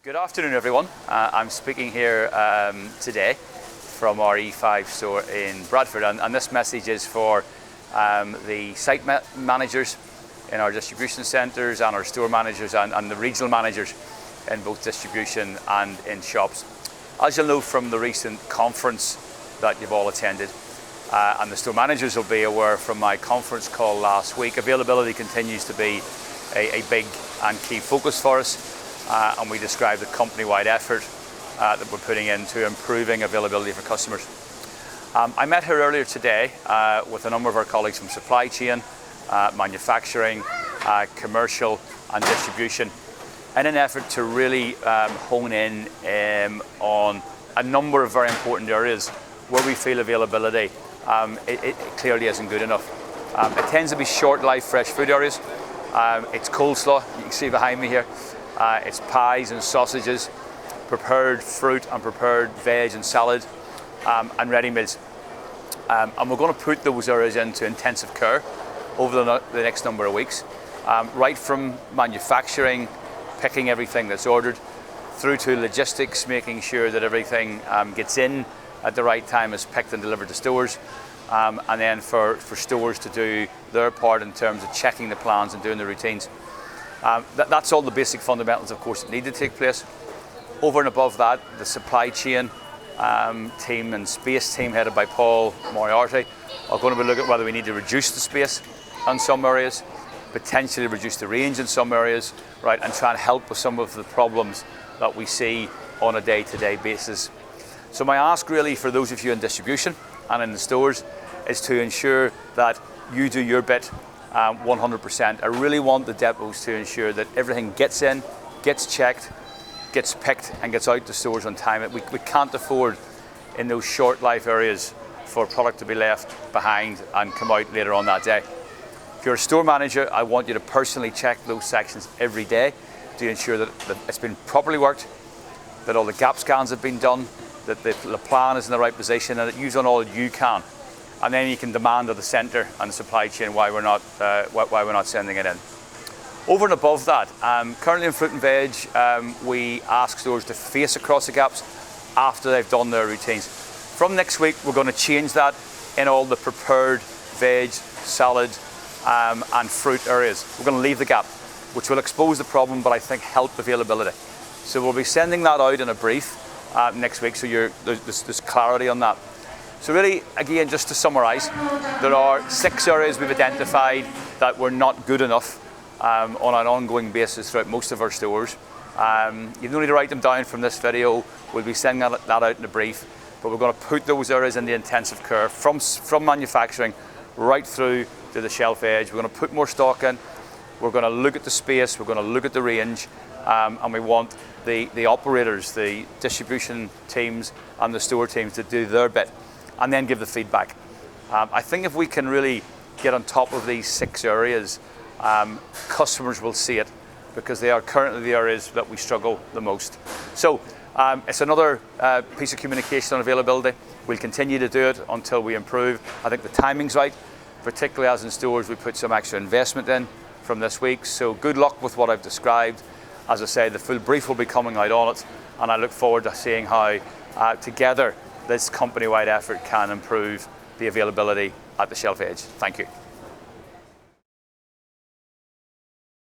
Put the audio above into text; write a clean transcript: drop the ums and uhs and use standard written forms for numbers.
Good afternoon, everyone. I'm speaking here today from our E5 store in Bradford, and this message is for the site managers in our distribution centres and our store managers and the regional managers in both distribution and in shops. As you'll know from the recent conference that you've all attended, and the store managers will be aware from my conference call last week, availability continues to be a big and key focus for us. And we describe the company-wide effort that we're putting into improving availability for customers. I met here earlier today with a number of our colleagues from supply chain, manufacturing, commercial and distribution in an effort to really hone in on a number of very important areas where we feel availability it clearly isn't good enough. It tends to be short life fresh food areas. It's coleslaw, you can see behind me here. It's pies and sausages, prepared fruit and prepared veg and salad, and ready meals. And we're going to put those areas into intensive care over the next number of weeks, right from manufacturing, picking everything that's ordered, through to logistics, making sure that everything gets in at the right time, is picked and delivered to stores, and then for stores to do their part in terms of checking the plans and doing the routines. That's all the basic fundamentals, of course, that need to take place. Over and above that, the supply chain team and space team headed by Paul Moriarty are going to be looking at whether we need to reduce the space in some areas, potentially reduce the range in some areas, right, and try and help with some of the problems that we see on a day-to-day basis. So my ask really for those of you in distribution and in the stores is to ensure that you do your bit 100%. I really want the depots to ensure that everything gets in, gets checked, gets picked and gets out to stores on time. We can't afford in those short life areas for product to be left behind and come out later on that day. If you're a store manager, I want you to personally check those sections every day to ensure that it's been properly worked, that all the gap scans have been done, that the plan is in the right position, and that you've done all you can. And then you can demand of the centre and the supply chain why we're not sending it in. Over and above that, currently in fruit and veg, we ask stores to face across the gaps after they've done their routines. From next week, we're going to change that in all the prepared veg, salad, and fruit areas. We're going to leave the gap, which will expose the problem, but I think help availability. So we'll be sending that out in a brief next week, so there's clarity on that. So really, again, just to summarise, there are 6 areas we've identified that were not good enough on an ongoing basis throughout most of our stores. You don't need to write them down from this video. We'll be sending that out in a brief, but we're going to put those areas in the intensive care from manufacturing right through to the shelf edge. We're going to put more stock in. We're going to look at the space. We're going to look at the range, and we want the operators, the distribution teams and the store teams to do their bit and then give the feedback. I think if we can really get on top of these 6 areas, customers will see it, because they are currently the areas that we struggle the most. So it's another piece of communication on availability. We'll continue to do it until we improve. I think the timing's right, particularly as in stores we put some extra investment in from this week. So good luck with what I've described. As I say, the full brief will be coming out on it, and I look forward to seeing how together this company-wide effort can improve the availability at the shelf edge. Thank you.